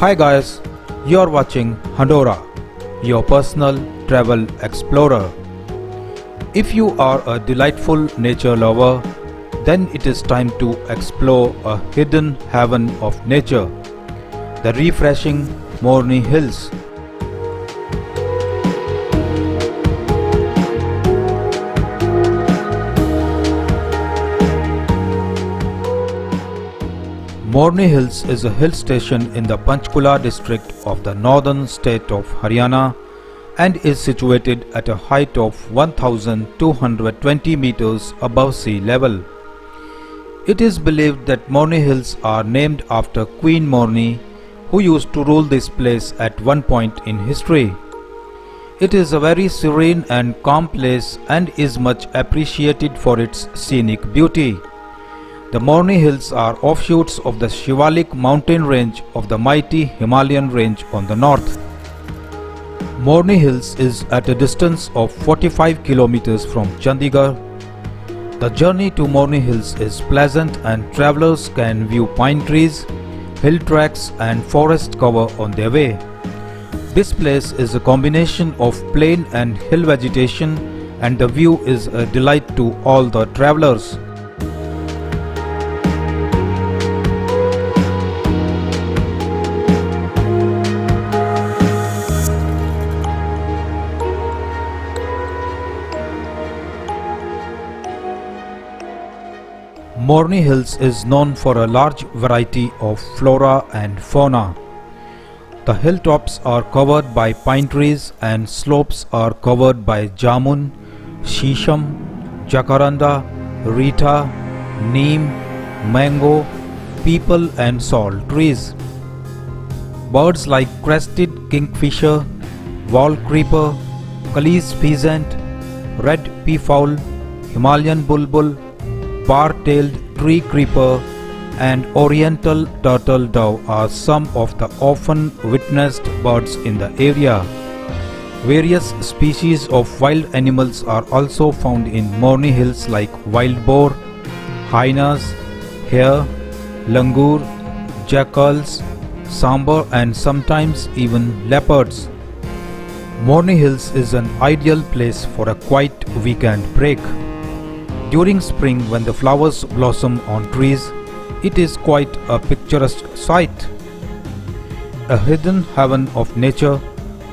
Hi guys, you're watching Handora, your personal travel explorer. If you are a delightful nature lover, then it is time to explore a hidden heaven of nature, the refreshing Morni Hills. Morni Hills is a hill station in the Panchkula district of the northern state of Haryana and is situated at a height of 1220 meters above sea level. It is believed that Morni Hills are named after Queen Morni, who used to rule this place at one point in history. It is a very serene and calm place and is much appreciated for its scenic beauty. The Morni Hills are offshoots of the Shivalik mountain range of the mighty Himalayan range on the north. Morni Hills is at a distance of 45 kilometers from Chandigarh. The journey to Morni Hills is pleasant and travelers can view pine trees, hill tracks and forest cover on their way. This place is a combination of plain and hill vegetation and the view is a delight to all the travelers. Morni Hills is known for a large variety of flora and fauna. The hilltops are covered by pine trees and slopes are covered by jamun, shisham, jacaranda, rita, neem, mango, peepal and salt trees. Birds like crested kingfisher, wall creeper, Kallis pheasant, red peafowl, Himalayan bulbul, bar-tailed tree creeper and oriental turtle dove are some of the often witnessed birds in the area. Various species of wild animals are also found in Morni Hills like wild boar, hyenas, hare, langur, jackals, sambar and sometimes even leopards. Morni Hills is an ideal place for a quiet weekend break. During spring, when the flowers blossom on trees, it is quite a picturesque sight. A hidden heaven of nature,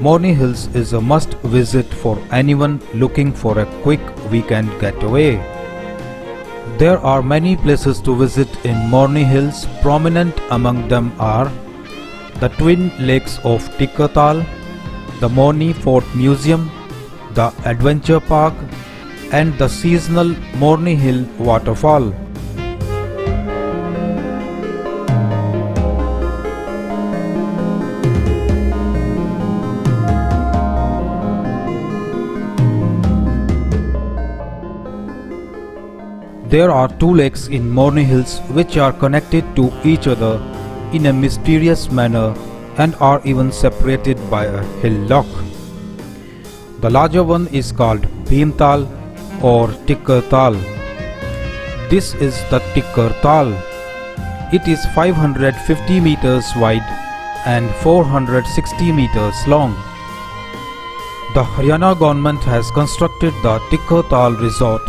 Morni Hills is a must visit for anyone looking for a quick weekend getaway. There are many places to visit in Morni Hills. Prominent among them are the Twin Lakes of Tikkar Taal, the Morni Fort Museum, the Adventure Park, and the seasonal Morni Hill waterfall. There are two lakes in Morni Hills which are connected to each other in a mysterious manner and are even separated by a hillock. The larger one is called Bhim Taal or Tikkar Taal. This is the Tikkar Taal. It is 550 meters wide and 460 meters long. The Haryana government has constructed the Tikkar Taal resort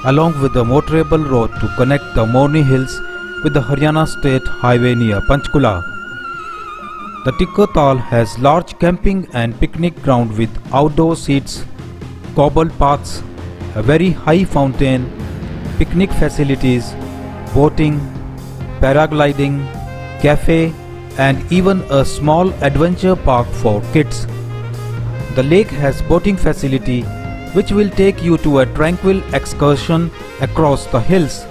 along with the motorable road to connect the Morni Hills with the Haryana state highway near Panchkula. The Tikkar Taal has large camping and picnic ground with outdoor seats, cobbled paths, a very high fountain, picnic facilities, boating, paragliding, cafe and even a small adventure park for kids. The lake has boating facility which will take you to a tranquil excursion across the hills.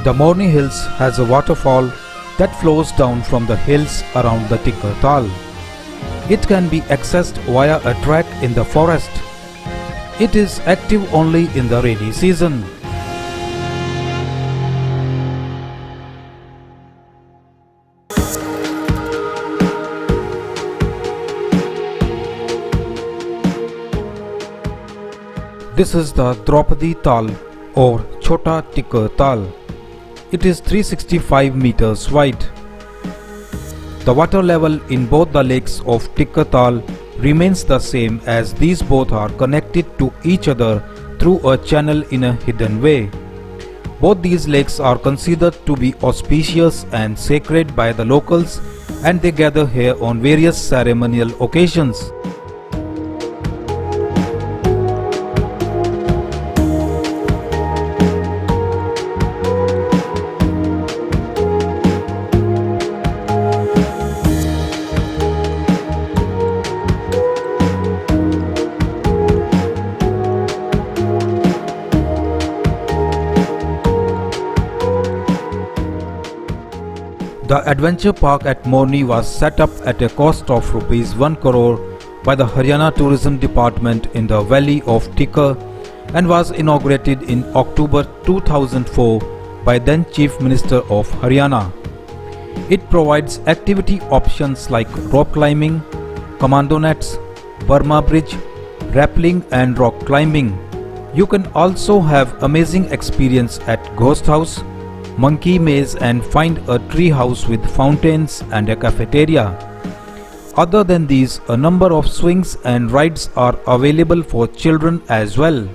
The Morni Hills has a waterfall that flows down from the hills around the Tikkar Taal. It can be accessed via a track in the forest. It is active only in the rainy season. This is the Draupadi Taal or Chota Tikkar Taal. It is 365 meters wide. The water level in both the lakes of Tikkar Taal remains the same as these both are connected to each other through a channel in a hidden way. Both these lakes are considered to be auspicious and sacred by the locals, and they gather here on various ceremonial occasions. The adventure park at Morni was set up at a cost of Rs 1 crore by the Haryana Tourism Department in the valley of Tikkar and was inaugurated in October 2004 by then Chief Minister of Haryana. It provides activity options like rope climbing, commando nets, Burma Bridge, rappelling and rock climbing. You can also have amazing experience at Ghost House, Monkey Maze and find a tree house with fountains and a cafeteria. Other than these, a number of swings and rides are available for children as well.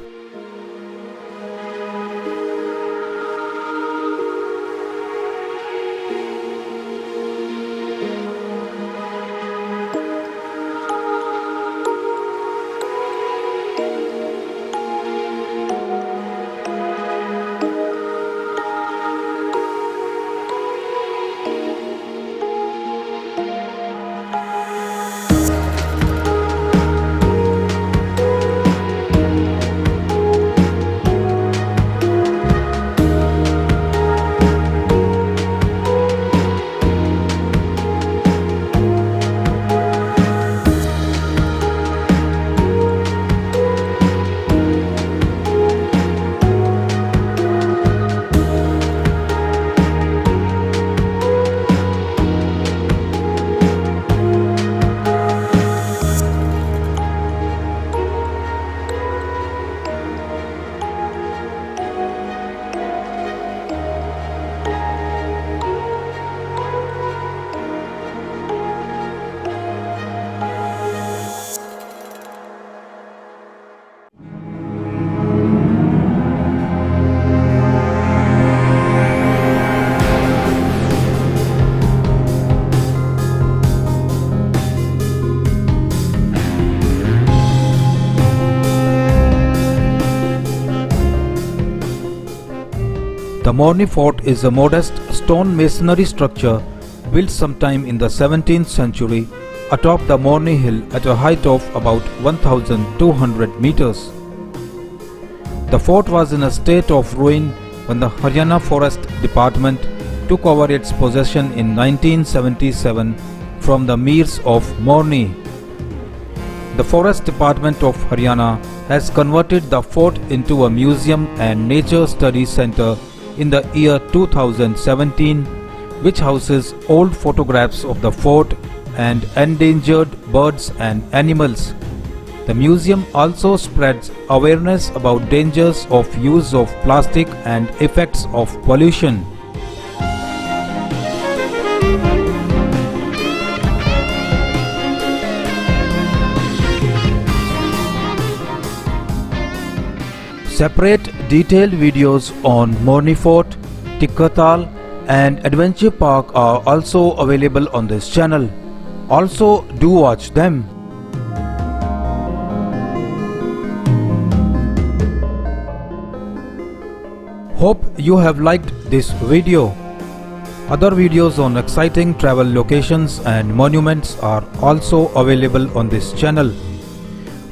The Morni Fort is a modest stone masonry structure built sometime in the 17th century atop the Morni Hill at a height of about 1,200 meters. The fort was in a state of ruin when the Haryana Forest Department took over its possession in 1977 from the Mirs of Morni. The Forest Department of Haryana has converted the fort into a museum and nature study center in the year 2017, which houses old photographs of the fort and endangered birds and animals. The museum also spreads awareness about dangers of use of plastic and effects of pollution. Separate detailed videos on Morni Fort, Tikkar Taal and Adventure Park are also available on this channel. Also do watch them. Hope you have liked this video. Other videos on exciting travel locations and monuments are also available on this channel.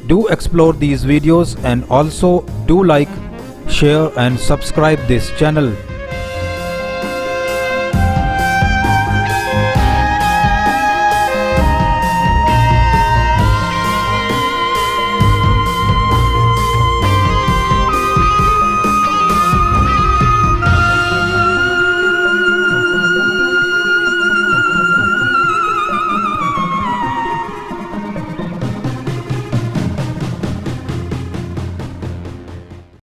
Do explore these videos and also do like, share and subscribe this channel.